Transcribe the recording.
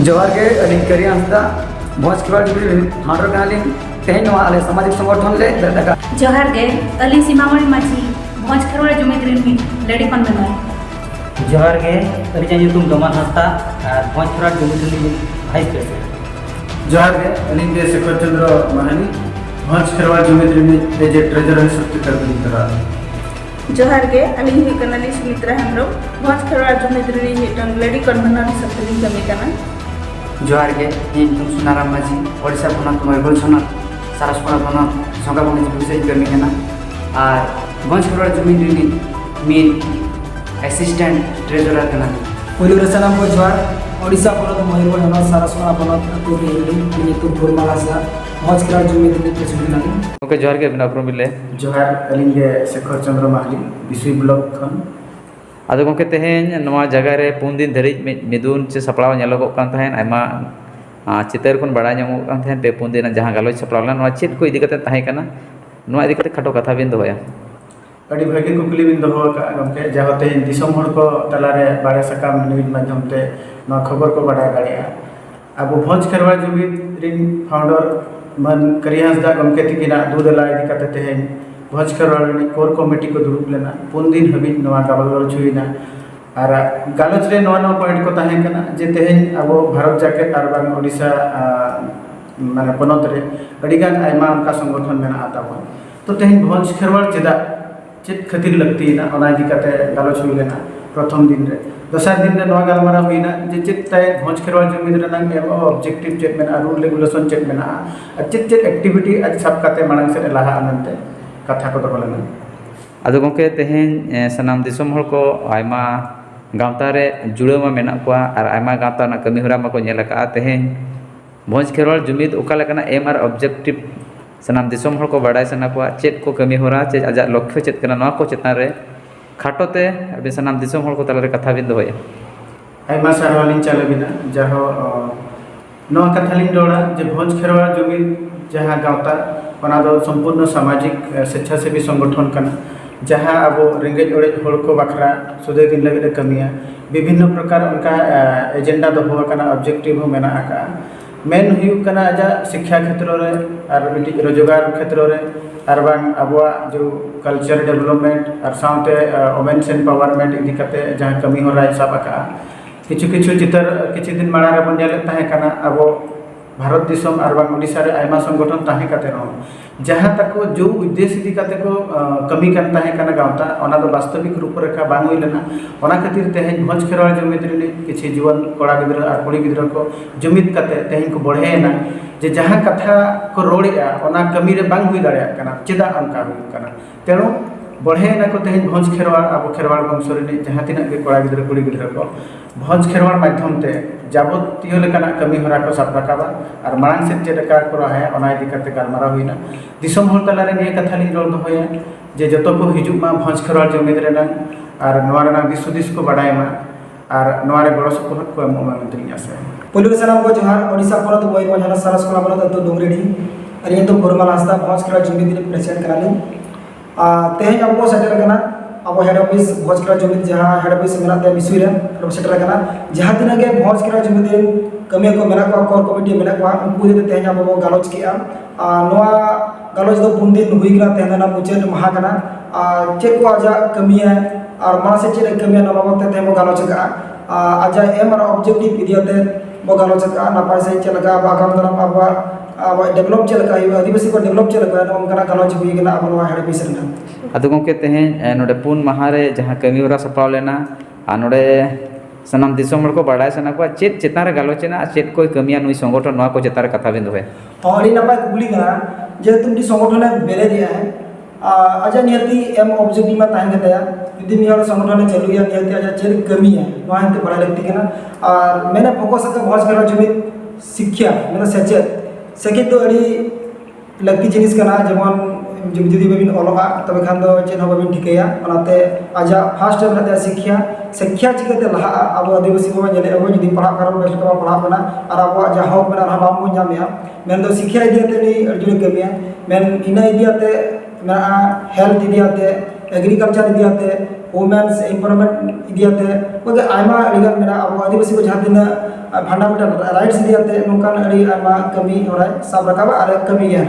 जोहार के अलिंग करी हंसदा भोज खेवाड़ माडर कालिंग तेहन आले सामाजिक संगठन ले दादा जोहार गे अली सीमामणि माझी भोज खेवाड़ जुमिद रिन लेडी कौन बनाए जोहार गे अली जान दोमान हंसदा भोज खेवाड़ जुमिद रिन भाइस प्रेसिडेंट जोहार गे अलिंग के शेखर चंद्र महानी भोज खेवाड़ जुमिद रिन एज ट्रेजरर हिसाब ते तरा जोहार गे अलिंग हुई सुमित्रा हेम्ब्रम भोज खेवाड़ जुमिद रिन मिटन लेडी कन्वेनर हिसाब ते कमी कना जोहार के इन सुनाराम माझी ओडिशा पनत मयूरभंज हनत सारसपड़ा पनत संगाबंग विषय कमी कना और भोज खेवाड़ जुमिद रिन मेन असिस्टेंट ट्रेजरर कना पुलिस सनाम को जोहार ओडिशा पनत मयूरभंज हनत सारसपड़ा पनत अतु रिन तो फुरमाला सा भोज खेवाड़ जुमिद रिन प्रेसिडेंट लागी ओके जोहार के बिना प्रो मिले जोहार अलिंग के शेखर चंद्र महाली विश्वी ब्लॉक खन आदो गंके तेहेन नवा जगह रे 3 दिन धरी मिदुन से सपड़ाव नेलोगोग कान तहेन आयमा चितर कोन बड़ा ᱧᱟᱢᱚᱜ कान तहेन पे 3 दिन जहां गालोच सपड़ाव ला नवा चेत को इदी कते तहे कना नवा इदी कते खाटो कथा बिन दोया अड़ी भागी कुकली बिन दोहो का गंके जहाते दिसम हर को तलारे बारे सकाम न्यूज माध्यम ते नवा खबर को बड़ा गाड़िया अब भोज खेवाड़ जुमिद रिन फाउंडर मन करी हंसदा गंके तिकिना दूदला इदी कते तेहेन भोज खेवाड़ कोर कमिटी को दुरुप लेना 3 दिन हबी नवा गालोच हुईना और गालोच रे नवा नवा पॉइंट को तहे कना जे तेहेन अब भारत जाके तारबान ओडिशा माने पनत रे अड़ीगान आयमा उनका संगठन मेना ताबन तो तेहेन भोज खेवाड़ चेदा चेत खातिर लगती ना ओना इदी कते गालोच हुई लेना प्रथम दिन रे दोसर दिन रे नवा गालमारा हुईना जे चेत ताय भोज खेवाड़ जुमिद रे नंग एम ऑब्जेक्टिव चेत मेना रूल रेगुलेशन चेत मेना चेत चेत एक्टिविटी आज सब कते मांग से लाहा अनंते कथा को दो लेना आदो गंके तेहेन सनाम दिसम हर को आयमा गावता रे जुड़े मा मेना को और आयमा गावता ना कमी हरा मा को नेला का तेहेन भोज खेवाड़ जुमिद ओका लेकना एम आर ऑब्जेक्टिव सनाम दिसम हर को बड़ाय सना को चेत को कमी हरा चेत आजा लक्ष्य चेत कना नवा को चेतान रे खाटोते अबे सनाम दिसम हर को तला रे कथा बिन दोया आयमा सारवालिन चले बिना जहो नवा कथालिन डोड़ा जे भोज खेवाड़ जुमिद जहाँ गावता ओना दो संपूर्ण सामाजिक स्वेच्छासेवी संगठन कना जहाँ अब रेंगेज ओरेज हड़ को बखरा सुदे दिन लगे कमिया विभिन्न प्रकार उनका एजेंडा दो ऑब्जेक्टिव मेना आका मेन हुई कना आजा शिक्षा क्षेत्र रे और मिट्टी रोजगार क्षेत्र रे और बांग अबवा जो कल्चर डेवलपमेंट और साथे वुमेन्स एम्पावरमेंट इदी कते जहाँ कमी हो रहा सब आका किछु किछु चितर किछि दिन माड़ा रे बन जाले ताहे कना अब भारत दिसम और बांग ओडिशा रे आयमा संगठन ताहे कते रहो जहाँ तक जो उद्देश्य इदी कते को कमी कर ताहे कना गावता ओना दो वास्तविक रूपरेखा बांग हुई लेना ओना खातिर तेहेन भोज खेवाड़ जुमिद रे किछि जीवन कोड़ा गिद्रा और कुड़ी गिद्रा को जुमिद कते तेहेन को बढ़ेना जे जहाँ कथा को रोड़ेगा ओना कमी रे बांग हुई दाड़े कना चेदा अंका हुई कना तेणु बढ़ेना को तेहेन भोज खेवाड़ अब खेवाड़ वंश रे जहाँ तिना के कोड़ा गिद्रा कुड़ी गिद्रा को भोज खेवाड़ माध्यम ते जाबतीय लेकाना कमी हरा को साब राकाबा और मांग से चेका को रहा ओना इदी कते गालमारा हुईना दिसम हर तला रे निया कथा लिन रोल दोया जे जतो को हिजुग मा भोज खेवाड़ जुमिद रे और नवा रे दिस हुदिस को बडायमा और नवा रे गड़ो सपोर्ट को एमो मंत्री आसे पुलिस सनाम को जोहार ओडिशा पनत मयूरभंज हनत सारसपड़ा पनत अतु डोंगरेडी अरियन तो फुरमाला हंसदा भोज खेवाड़ जुमिद रिन प्रेसिडेंट कराली तेहेन अब सेटर कना अब हेड ऑफिस भोज खेवाड़ जुमिद जहाँ हेड ऑफिस मेना ते मिसुई रे सेटर कना जहाँ दिन के भोज खेवाड़ जुमिद रिन कमी को मेना को कोर कमिटी मेना को उनको दे तेहेन अब गालोच किया नवा गालोच दो 3 दिन हुई गना तेहेन ना मुचेद महा कना चेक को आजा कमी है और मा से चेक कमी ना बाबत तेहेन गालोच का आजा एम आर ऑब्जेक्टिव इदियाते बो गालोच का नापाय से चलका आगाम दाराम अब डेवलप चलका आदिवासी को डेवलप चलका नमकना गालोच हुई गना अब नवा हेड ऑफिस रे आदो गंके तेहेन नोडे 3 माह रे जहां कमी हरा सपड़ाव लेना आ नोडे सनाम दिसम हर को बड़ाय सना को चेत चेतान रे गालोचना चेत कोई कमिया नुई संगठन नवा को चेतान रे कथा बिन दोया अड़ी नपाय कुबली कना जे तुमटी संगठन बेले दिया है आजा नियति एम ऑब्जेक्टिव में ताहे गया यदि मिहर संगठन चालू या नियति आजा चेर कमी है नवा हते बड़ा लगती कना और मैंने फोकस का भोज खेवाड़ जुमिद शिक्षा मैंने सेकेंड तो अड़ी लगती जिनिस कना जेमन जुदी बाबिन ओलोगा तबे खान दो चेन बाबिन ठिकया ओनाते आजा फर्स्ट टाइम ना शिक्षा चिकते लहा अब आदिवासी को जले अब जुदी पढ़ा कर बेस्ट को पढ़ा बना और अब जा हक मेना बाम बन जामिया मेन दो शिक्षा इदियाते नि अर्जुन कमिया मेन इना इदियाते मेना हेल्थ इदियाते एग्रीकल्चर इदियाते वुमेन्स एम्पावरमेंट इदियाते ओके आयमा अडिगान मेना अब आदिवासी को जहां दिन फंडामेंटल राइट्स दियाते नोकान अड़ी आमा कमी होराय साब रकाबा आरे कमी गया